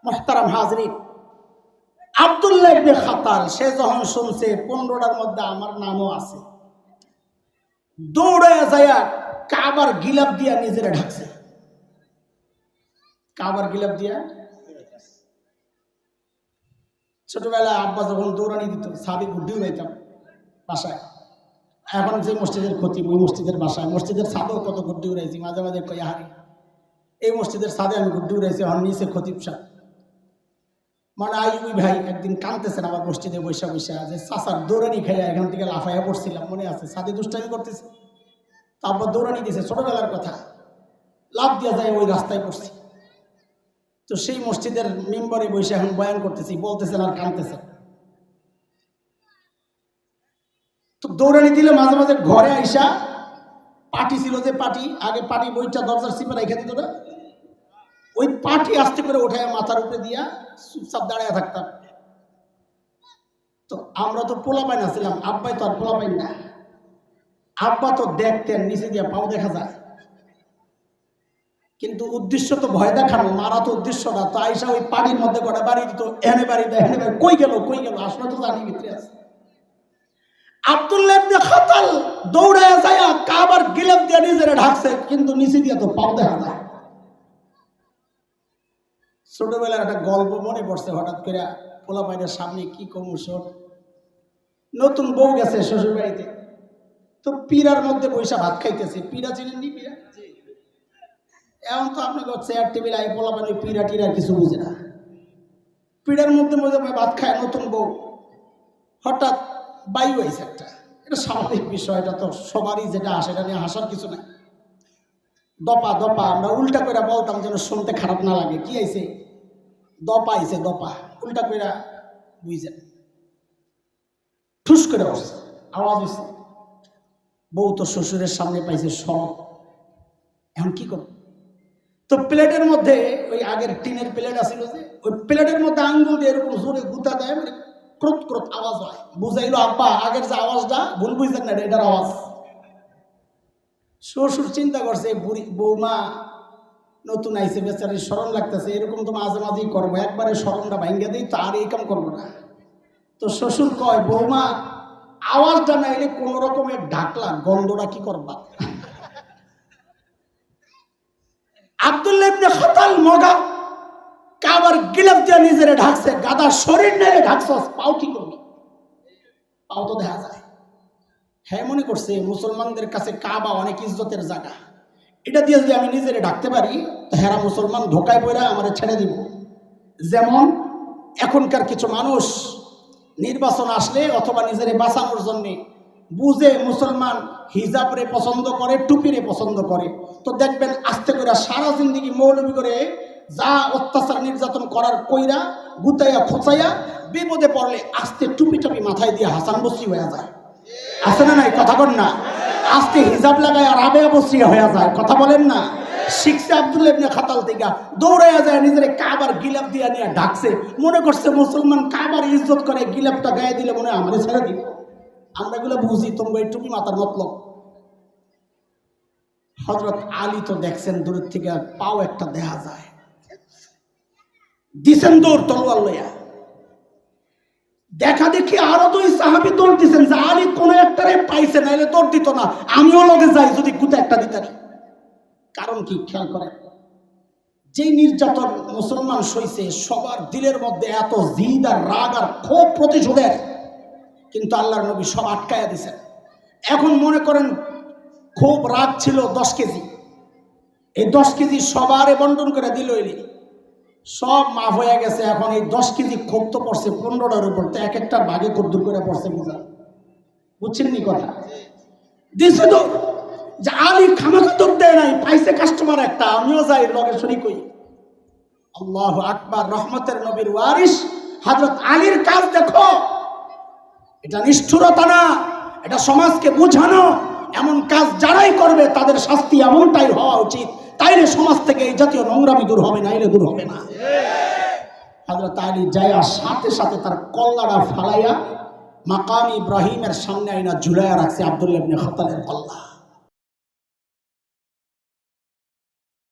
মুহতারাম হাজরিন, আব্দুল্লাহ ইবনে খাতাল সে যখন শুনছে 15টার মধ্যে আমার নামও আছে, দৌড়ে যায়া কাবার গিলাফ দিয়া নিজেরা ঢাকছে। কাবার গিলাফ দিয়া। ছোটবেলায় আব্বা যখন দৌড়ানি দিত সাদি গুড্ডি উড়াইতাম বাসায়। এখন যে মসজিদের ক্ষতি ওই মসজিদের বাসায়, মসজিদের ছাদেও কত গুড্ডি উড়াইছি, মাঝে মাঝে কই হারি এই মসজিদের ছাদে আমি গুড্ডি উড়াইছি, এখন নিচে খতিব সাহেব মানে আইবি ভাই একদিন কাঁদতেছেন আমার মসজিদে বৈশা বৈশা যে চাচার দৌড়ানি খাইয়া এখান থেকে লাফাইয়া পড়ছিলাম, মনে আছে ছাদে দুষ্টামি করতেছে, তারপর দৌড়ানি দিয়েছে, ছোটবেলার কথা, লাফ দিয়া যায় ওই রাস্তায় পড়ছি। তো সেই মসজিদের মেম্বারে বসে এখন বয়ান করতেছি, বলতেছেন আর কাঁদতেছেন। তো দৌড়ানি দিলে মাঝে মাঝে ঘরে আইসা পাটি ছিল যে পাটি, আগে পাটি বইটা দরজার সিপে রেখে দিত না, ওই পাটি আস্তে করে উঠায় মাথার উপরে দিয়া চুপচাপ দাঁড়ায় থাকতাম। তো আমরা তো পোলা পাই না ছিলাম, আব্বাই তো আর পোলা পাই না, আব্বা তো দেখতেন নিচে দিয়ে পাও দেখা যায়, কিন্তু উদ্দেশ্য তো ভয় দেখানো, মারা তো উদ্দেশ্য না। তো আইসা ওই পানির মধ্যে কটা বাড়ি দিত, এনে বাড়ি দেয় এনে বাড়ি, কই গেল আসলে তো জানি ভিতরে আছে। আব্দুল্লাহ ইবনে খাতাল দৌড়ায় যায় কাবার গিলাফ দিয়ে নিজেরা ঢাকছে, কিন্তু নিচে দিয়ে তো পাও দেখা যায়। ছোটবেলার একটা গল্প মনে পড়ছে হঠাৎ করে, পোলা পাইনের সামনে কি কমুসর, নতুন বউ গেছে শ্বশুর বাড়িতে, তো পীড়ার মধ্যে বৈশা ভাত খাইতেছে। পীড়া চিনেন নি? পীড়া এখন তো আপনাকে চেয়ার টেবিল আই পোলা পানি পীড়া টিড়ার কিছু বুঝে না, পীড়ার মধ্যে মধ্যে ভাত খায় নতুন বউ, হঠাৎ বায়ু হয়েছে একটা, এটা স্বাভাবিক বিষয়, এটা তো সবারই যেটা আসে, এটা নিয়ে হাসার কিছু নাই। দপা দপা আমরা উল্টা করে বলতাম যেন শুনতে খারাপ না লাগে, কি আইছে দপা আইছে, দপা উল্টা করে বুঝছেন, ঠুস করে বসছে, আওয়াজ হয়েছে। বউ তো শ্বশুরের সামনে পাইছে সব, এখন কি করব? তো প্লেটের মধ্যে ওই আগের টিনের প্লেট আছিল যে, ওই প্লেটের মধ্যে আঙ্গুল দিয়ে এরকম জোরে গুতা দেয়, মানে ক্রোত ক্রোত আওয়াজ হয়। বুঝাইলো আব্বা আগের যে আওয়াজটা ভুল বুঝছেন না, এটার আওয়াজ। শ্বশুর চিন্তা করছে বুড়ি বৌমা নতুন আইসে, বেচারির শরম লাগতেছে, এরকম তো মাঝে মাঝেই করবো, একবারে শরমটা ভাঙ্গা দিই তো আর এই কাম করবো না। তো শ্বশুর কয় বৌমা আওয়াজটা না এলে কোন রকমের ঢাকলা, গন্ধটা কি করবা? আব্দুল্লাহ ইবনে খাতাল মগা কাবার গিলাফ দিয়ে নিজেরে ঢাকছে, গাদার শরীর নেড়ে ঢাকছস, পাও কি করবি? পাও তো দেখা যায়। হ্যাঁ মনে করছে মুসলমানদের কাছে কাবা অনেক ইজ্জতের জায়গা, এটা দিয়ে যদি আমি নিজেরে ঢাকতে পারি তো হেরা মুসলমান ধোকায় পড়ে আমার ছেড়ে দিব। যেমন এখনকার কিছু মানুষ নির্বাচন আসলে অথবা নিজেরে বাঁচানোর জন্যে বুঝে মুসলমান হিজাবরে পছন্দ করে, টুপিরে পছন্দ করে, তো দেখবেন আস্তে করে সারা জিন্দিগি মৌলবি করে যা অত্যাচার নির্যাতন করার কইরা গুতাইয়া খোঁচাইয়া বিপদে পড়লে আস্তে টুপি টুপি মাথায় দিয়ে হাসান বসরি হয়ে যায়। আছে না নাই? কথা বল না। আস্তে হিজাব লাগায় আর আবেয়া বসরি হয়ে যায়। কথা বলেন না? শিখছে আব্দুল্লাহ ইবনে খাতাল থেকে, দৌড়াইয়া যায় নিজের কাবার গিলাফ দিয়ে নিয়ে ঢাকছে, মনে করছে মুসলমান কাবার ইজ্জত করে, গিলাফটা গায়ে দিলে মনে হয় আমাদের ছেড়ে দিব। আমরা এগুলো বুঝি, তোমরা এই টুপি মাথার মতলব। হযরত আলী তো দেখছেন দূরের থেকে পাও একটা দেখা যায়, দিছেন দৌড় তলোয়ার লইয়া। দেখা দেখি আরো দুই সাহাবী দৌড় দিচ্ছেন যে আলী কোন একটারে পাইছে, নাইলে দৌড় দিত না, আমিও লগে যাই যদি গুতা একটা দিতারি। কারণ কি খেয়াল করেন, যেই নির্যাতন মুসলমান সইছে সবার দিলের মধ্যে এত জিদ আর রাগ আর ক্ষোভ প্রতিশোধের, কিন্তু আল্লাহর নবী সব আটকায়া দিছেন। এখন মনে করেন খুব রাগ ছিল 10 কেজি, এই 10 কেজি সবারে বন্টন করে দিল, সব মাফ হয়ে গেছে। এখন এই 10 কেজি ক্ষোভ তো পড়ছে 15টার উপর, তো এক একটার ভাগে কদ্দুর করে পড়ছে, বুঝছেন নি কথা? দিছে তো যে আলী খামাখা দৌড় দেয় নাই, পাইছে কাস্টমার একটা, আমিও যাই লগে শরীক হই। আল্লাহু আকবার। রহমতের নবীর ওয়ারিস হযরত আলীর কাজ দেখো, এটা নিষ্ঠুরতা না, এটা সমাজকে বোঝানো। এমন কাজ যারাই করবে তাদের শাস্তি এমনটাই হওয়া উচিত, তাইলে সমাজ থেকে এই জাতীয় নোংরামি দূর হবে, নাইলে দূর হবে না। হযরত আলী যায়া সাথে সাথে তার কল্লাটা ফালাইয়া মাকাম ইব্রাহিমের সামনে আইনা ঝুলাইয়া রাখছে আব্দুল্লাহ ইবনে খাতালের কল্লা।